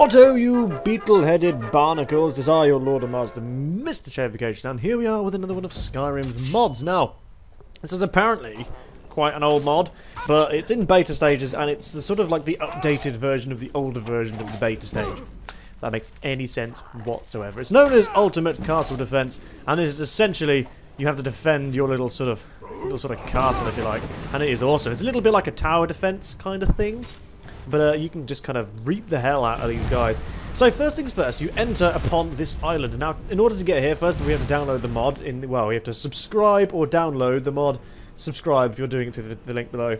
Righto, you beetle-headed barnacles, this are your Lord and Master, Mr. Chayification, and here we are with another one of Skyrim's mods. Now, this is apparently quite an old mod, but it's in beta stages, and it's the sort of like the updated version of the older version of the beta stage. If that makes any sense whatsoever. It's known as Ultimate Castle Defense, and this is essentially, you have to defend your little sort of castle, if you like, and it is awesome. It's a little bit like a tower defense kind of thing. But you can just kind of reap the hell out of these guys. So first things first, you enter upon this island. Now, in order to get here, first we have to download the mod. Well, we have to subscribe or download the mod. Subscribe if you're doing it through the link below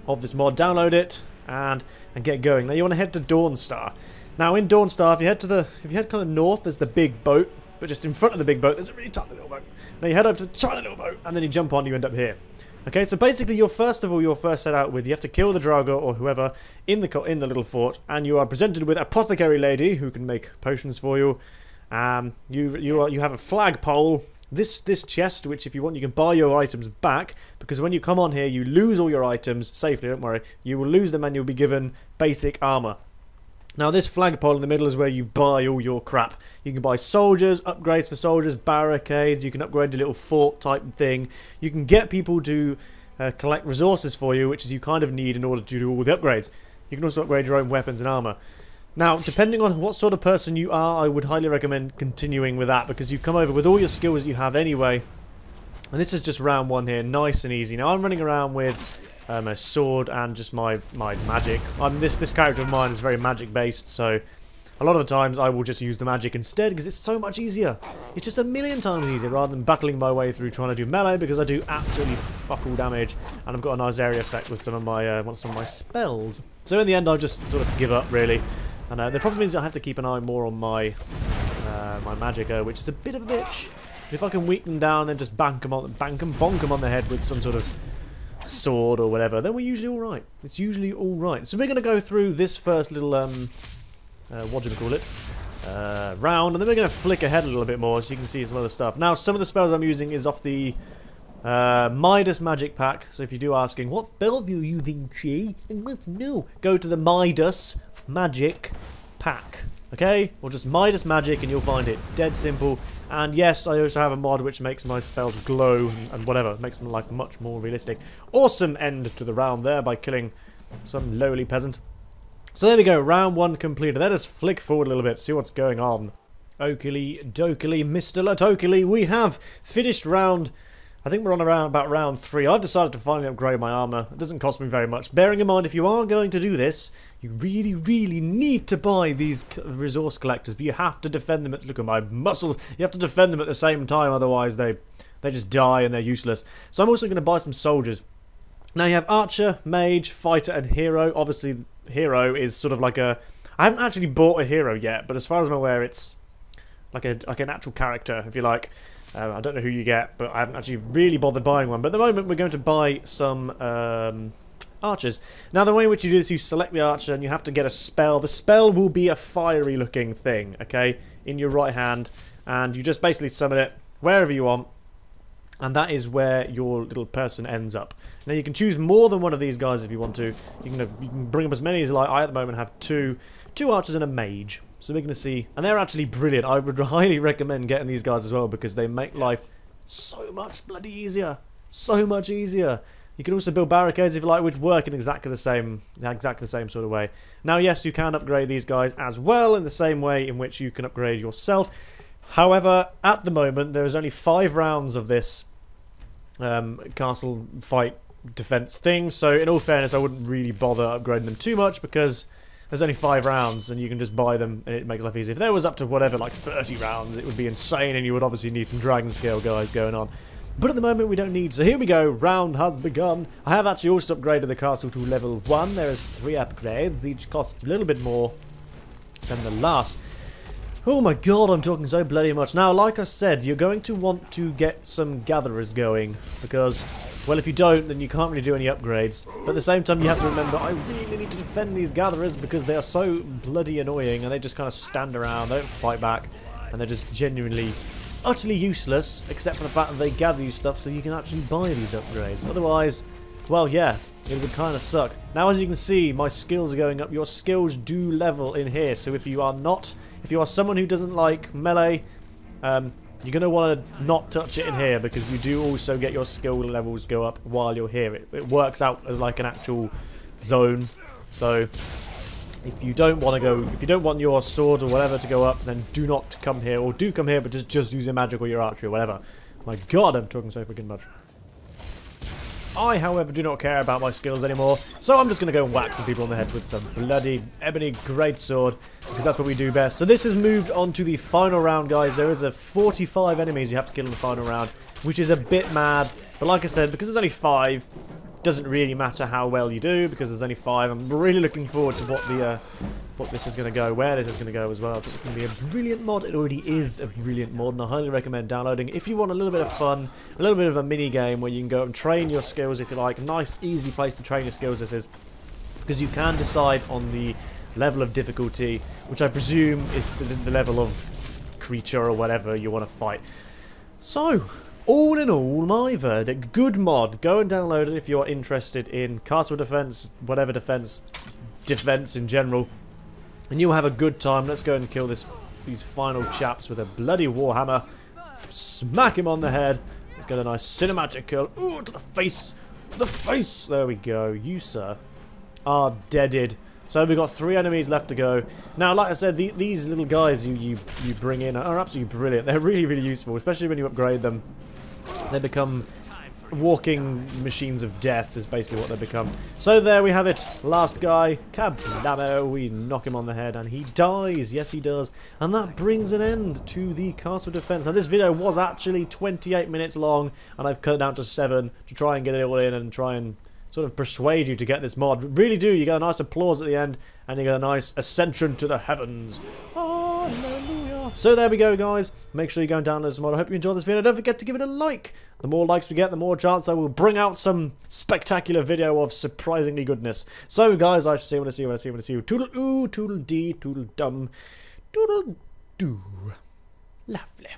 of this mod. Download it and get going. Now you want to head to Dawnstar. Now in Dawnstar, if you head kind of north, there's the big boat. But just in front of the big boat, there's a really tiny little boat. Now you head over to the tiny little boat, and then you jump on, you end up here. Okay, so basically, you're first set out with, you have to kill the Draugr or whoever in the little fort, and you are presented with Apothecary Lady who can make potions for you. You have a flagpole. This chest, which if you want, you can buy your items back, because when you come on here, you lose all your items safely. Don't worry, you will lose them, and you'll be given basic armor. Now this flagpole in the middle is where you buy all your crap. You can buy soldiers, upgrades for soldiers, barricades, you can upgrade a little fort type thing. You can get people to collect resources for you, which is you kind of need in order to do all the upgrades. You can also upgrade your own weapons and armor. Now, depending on what sort of person you are, I would highly recommend continuing with that, because you come over with all your skills you have anyway. And this is just round one here, nice and easy. Now I'm running around with a sword and just my magic. This character of mine is very magic based, so a lot of the times I will just use the magic instead, because it's so much easier. It's just a million times easier rather than battling my way through trying to do melee, because I do absolutely fuck all damage, and I've got a nice area effect with some of my spells. So in the end, I just sort of give up really, and the problem is I have to keep an eye more on my magic, which is a bit of a bitch. If I can weaken them down, then just bonk them on the head with some sort of sword or whatever, then we're usually alright. It's usually alright. So we're going to go through this first little, what do we call it? Round, and then we're going to flick ahead a little bit more so you can see some other stuff. Now, some of the spells I'm using is off the Midas magic pack, so if you do asking, what spell are you using, Chi? I must know. Go to the Midas magic pack. Okay? Or just Midas magic and you'll find it. Dead simple. And yes, I also have a mod which makes my spells glow and whatever. Makes my life much more realistic. Awesome end to the round there by killing some lowly peasant. So there we go. Round one completed. Let us flick forward a little bit. See what's going on. Oakley dokily, Mr. Latokily. We have finished round... I think we're on about round 3. I've decided to finally upgrade my armor. It doesn't cost me very much. Bearing in mind, if you are going to do this, you really, really need to buy these resource collectors. But you have to defend them. Look at my muscles. You have to defend them at the same time. Otherwise, they just die and they're useless. So I'm also going to buy some soldiers. Now you have archer, mage, fighter, and hero. Obviously, hero is sort of like a... I haven't actually bought a hero yet, but as far as I'm aware, it's like an actual character, if you like. I don't know who you get, but I haven't actually really bothered buying one. But at the moment, we're going to buy some archers. Now, the way in which you do this, you select the archer and you have to get a spell. The spell will be a fiery-looking thing, okay, in your right hand. And you just basically summon it wherever you want. And that is where your little person ends up. Now, you can choose more than one of these guys if you want to. You can bring up as many as you like. I, at the moment, have two archers and a mage. So we're going to see, and they're actually brilliant. I would highly recommend getting these guys as well, because they make life so much bloody easier. So much easier. You can also build barricades if you like, which work in exactly the same sort of way. Now, yes, you can upgrade these guys as well in the same way in which you can upgrade yourself. However, at the moment, there is only 5 rounds of this castle fight defense thing. So, in all fairness, I wouldn't really bother upgrading them too much, because there's only 5 rounds and you can just buy them and it makes life easy. If there was up to whatever, like 30 rounds, it would be insane, and you would obviously need some dragon scale guys going on. But at the moment we don't need. So here we go, round has begun. I have actually also upgraded the castle to level 1. There is 3 upgrades, each cost a little bit more than the last. Oh my god, I'm talking so bloody much. Now, like I said, you're going to want to get some gatherers going, because, well, if you don't, then you can't really do any upgrades. But at the same time, you have to remember, I really need to defend these gatherers, because they are so bloody annoying, and they just kind of stand around, they don't fight back, and they're just genuinely, utterly useless, except for the fact that they gather you stuff so you can actually buy these upgrades. Otherwise, well, yeah, it would kind of suck. Now, as you can see, my skills are going up. Your skills do level in here. So if you are someone who doesn't like melee, you're going to want to not touch it in here, because you do also get your skill levels go up while you're here. It works out as like an actual zone. So if you don't want to go, if you don't want your sword or whatever to go up, then do not come here, or do come here, but just use your magic or your archery or whatever. My God, I'm talking so freaking much. I, however, do not care about my skills anymore, so I'm just going to go and whack some people on the head with some bloody ebony greatsword, because that's what we do best. So this has moved on to the final round, guys. There is 45 enemies you have to kill in the final round, which is a bit mad, but like I said, because there's only 5, doesn't really matter how well you do, because there's only 5. I'm really looking forward to what this is going to go, where this is going to go as well. I think it's going to be a brilliant mod. It already is a brilliant mod, and I highly recommend downloading. If you want a little bit of fun, a little bit of a mini game where you can go and train your skills, if you like, a nice, easy place to train your skills this is, because you can decide on the level of difficulty, which I presume is the level of creature or whatever you want to fight. So, all in all, my verdict, good mod. Go and download it if you're interested in castle defense, whatever defense in general, and you'll have a good time. Let's go and kill these final chaps with a bloody warhammer. Smack him on the head. Let's get a nice cinematic kill. Ooh, to the face! To the face! There we go. You, sir, are deaded. So we've got 3 enemies left to go. Now, like I said, these little guys you bring in are absolutely brilliant. They're really, really useful, especially when you upgrade them. They become walking machines of death, is basically what they become. So there we have it. Last guy, kablamo. We knock him on the head and he dies. Yes, he does. And that brings an end to the castle defense. Now, this video was actually 28 minutes long, and I've cut it down to 7 to try and get it all in and try and sort of persuade you to get this mod. Really do. You get a nice applause at the end, and you get a nice ascension to the heavens. Hallelujah. So there we go, guys. Make sure you go and download this mod. I hope you enjoyed this video. Don't forget to give it a like. The more likes we get, the more chance I will bring out some spectacular video of surprisingly goodness. So, guys, I shall see you. Toodle-oo, toodle-dee, toodle-dum, toodle-doo. Lovely.